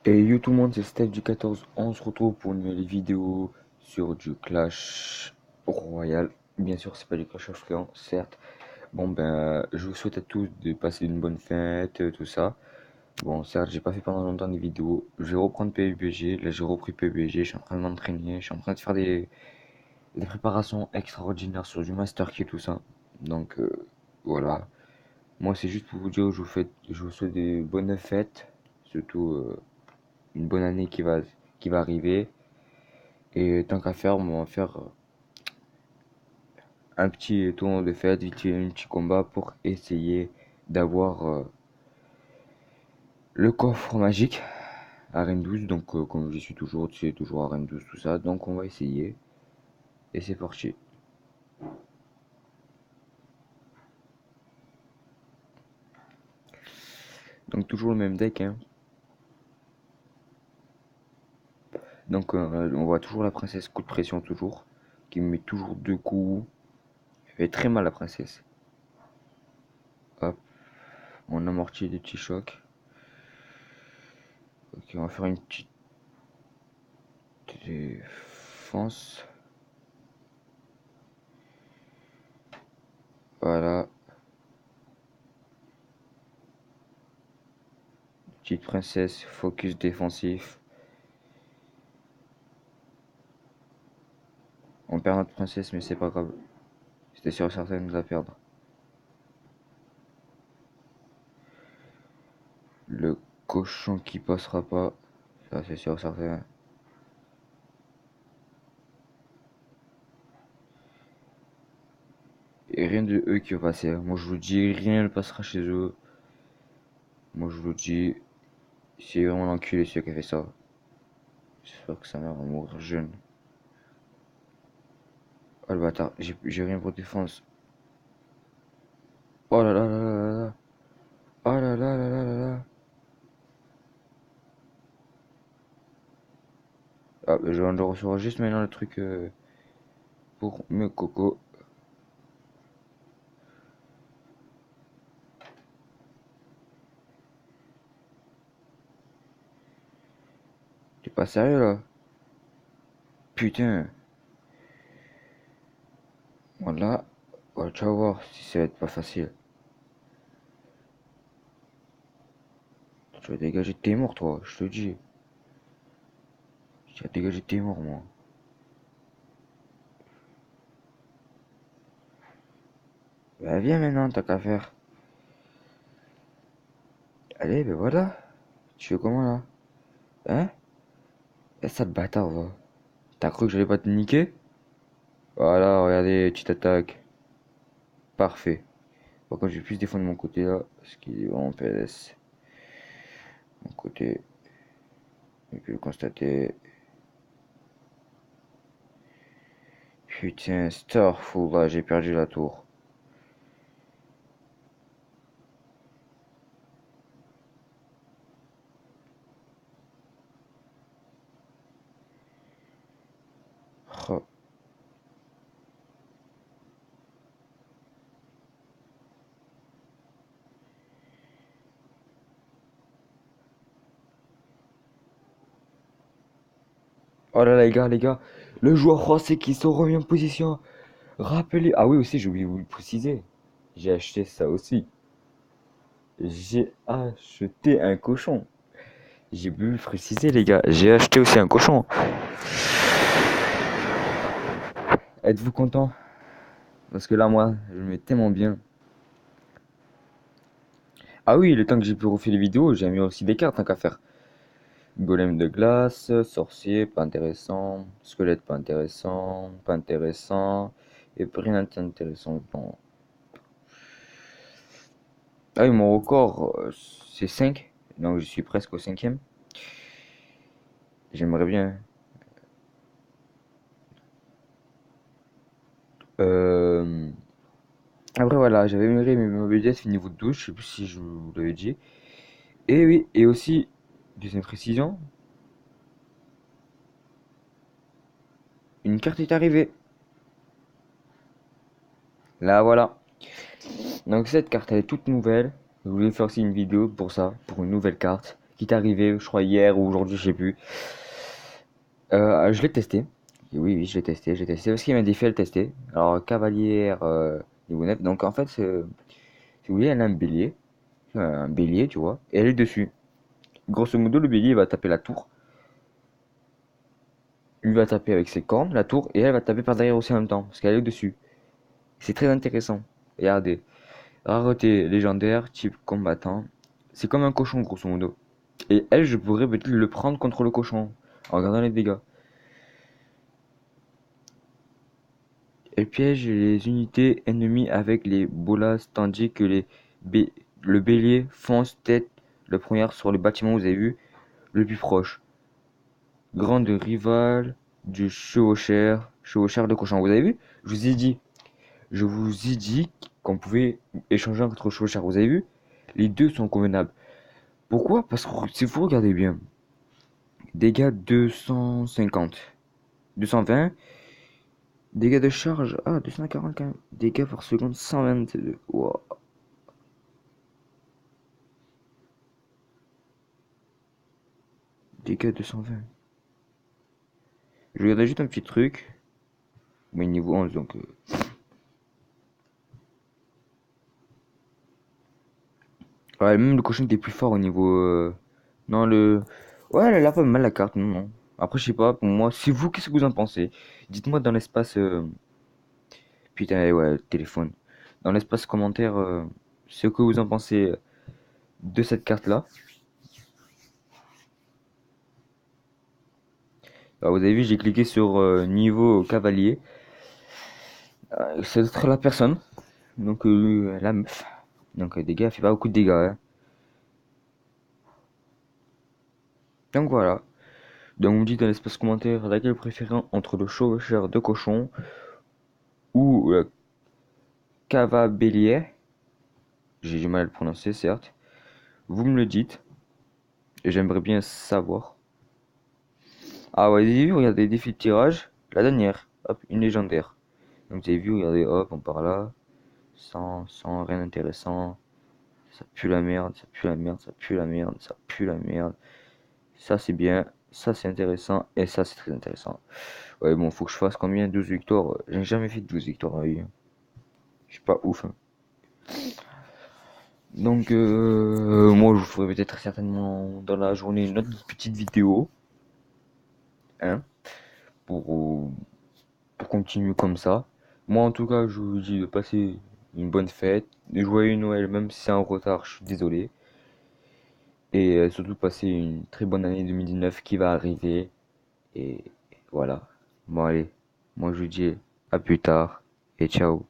Et yo tout le monde, c'est Steph du 14. On se retrouve pour une nouvelle vidéo sur du Clash Royale. Bien sûr, c'est pas du Clash of Clans, certes. Bon, ben, je vous souhaite à tous de passer une bonne fête, tout ça. Bon, certes, j'ai pas fait pendant longtemps des vidéos. Je vais reprendre PUBG. Là, j'ai repris PUBG. Je suis en train de m'entraîner. Je suis en train de faire des préparations extraordinaires sur du Master Key, tout ça. Donc, voilà. Moi, c'est juste pour vous dire, je vous souhaite des bonnes fêtes. Surtout, une bonne année qui va arriver. Et tant qu'à faire, on va faire un petit tour de fête, vite fait, un petit combat pour essayer d'avoir le coffre magique à Reine 12. Donc, comme j'y suis toujours, tu sais, toujours à Reine 12, tout ça. Donc, on va essayer. Et c'est parti. Donc, toujours le même deck, hein. Donc, on voit toujours la princesse coup de pression, toujours. Qui me met toujours deux coups. Elle fait très mal, la princesse. Hop. On amortit des petits chocs. Ok, on va faire une petite défense. Voilà. Petite princesse, focus défensif. On perd notre princesse, mais c'est pas grave. C'était sûr et certain de nous la perdre. Le cochon qui passera pas. Ça, c'est sûr et certain. Et rien de eux qui va passer. Moi, je vous dis, rien ne passera chez eux. Moi, je vous dis, c'est vraiment l'enculé celui qui a fait ça. J'espère que sa mère va mourir jeune. Oh le bâtard, j'ai rien pour défense. Oh là là là là là là. Oh là là là là là là. Ah, bah, je recevoir juste maintenant le truc pour mes cocos. T'es pas sérieux là? Putain. Voilà. Ouais, tu vas voir si ça va être pas facile. Tu vas dégager tes morts, toi, je te dis. Tu vas dégager tes morts, moi. Bah, viens maintenant, t'as qu'à faire. Allez, ben voilà. Tu fais comment là? Hein? Eh, sale bâtard, va. T'as cru que j'allais pas te niquer? Voilà, regardez, petite attaque. Parfait. Par contre, je vais plus défendre mon côté là, parce qu'il est vraiment PLS. Mon côté, j'ai pu le constater. Putain, Starful, là, j'ai perdu la tour. Oh, oh là là, les gars, le joueur français qui se remet en position. Rappelez. Ah oui, aussi, j'ai oublié de vous le préciser. J'ai acheté ça aussi. J'ai acheté un cochon. J'ai voulu le préciser, les gars. J'ai acheté aussi un cochon. Êtes-vous content? Parce que là, moi, je me mets tellement bien. Ah oui, le temps que j'ai pu refaire les vidéos, j'ai mis aussi des cartes tant qu'à faire. Golem de glace, sorcier, pas intéressant. Squelette, pas intéressant. Pas intéressant. Et rien d'intéressant. Bon. Ah oui, mon record, c'est 5. Donc je suis presque au cinquième. J'aimerais bien. Euh, Après voilà, j'avais aimé mes budgets niveau de douche, je sais plus si je vous l'avais dit. Et oui, et aussi, deuxième précision, une carte est arrivée. Là voilà. Donc cette carte elle est toute nouvelle. Je voulais faire aussi une vidéo pour ça, pour une nouvelle carte qui est arrivé, je crois hier ou aujourd'hui, je sais plus. Je l'ai testé. Et oui, oui, je l'ai testé, j'ai testé parce qu'il m'a dit fait le tester. Alors, cavalière niveau 9. Donc, en fait, si vous voulez, elle a un bélier, tu vois, et elle est dessus. Grosso modo, le bélier va taper la tour. Lui va taper avec ses cornes, la tour, et elle va taper par derrière aussi en même temps, parce qu'elle est dessus. C'est très intéressant. Regardez. Rareté légendaire, type combattant. C'est comme un cochon, grosso modo. Et elle, je pourrais peut-être le prendre contre le cochon, en regardant les dégâts. Elle piège les unités ennemies avec les bolas, tandis que le bélier fonce tête le poignard sur le bâtiment, vous avez vu, le plus proche. Grande rivale du chevaucheur de cochon. Vous avez vu? Je vous ai dit qu'on pouvait échanger entre chevaucheurs. Vous avez vu? Les deux sont convenables. Pourquoi? Parce que si vous regardez bien, dégâts 250, 220, dégâts de charge, 240 quand même. Dégâts par seconde, 122. Wow. Dégâts 220. Je regarde juste un petit truc. Mais niveau 11, donc. Ouais, même le cochon était plus fort au niveau. Non, le. Ouais, elle a pas mal la carte, non, non. Après, je sais pas, pour moi, c'est vous, qu'est-ce que vous en pensez? Dites-moi dans l'espace. Putain, ouais, téléphone. Dans l'espace commentaire, ce que vous en pensez de cette carte-là. Alors, vous avez vu, j'ai cliqué sur niveau cavalier. C'est être la personne. Donc, la meuf. Donc, dégâts, elle fait pas beaucoup de dégâts, hein. Donc, voilà. Donc, vous me dites dans l'espace commentaire laquelle vous préférez entre le chevaucheur de cochon ou cava bélier. J'ai du mal à le prononcer, certes. Vous me le dites. Et j'aimerais bien savoir. Ah ouais, vous avez vu, regardez, défi de tirage. La dernière. Hop, une légendaire. Donc, vous avez vu, regardez, hop, on part là. Sans rien d'intéressant. Ça pue la merde, ça pue la merde, ça pue la merde, ça pue la merde. Ça c'est bien, ça c'est intéressant, et ça c'est très intéressant. Ouais, bon, faut que je fasse combien? 12 victoires? J'ai jamais fait 12 victoires à vie, hein. Je suis pas ouf, hein. Donc, moi je vous ferai peut-être certainement dans la journée une autre petite vidéo, hein, pour, pour continuer comme ça. Moi en tout cas, je vous dis de passer une bonne fête, de joyeux Noël, même si c'est en retard, je suis désolé. Et surtout passer une très bonne année 2019 qui va arriver. Et voilà. Bon allez, moi je vous dis à plus tard et ciao.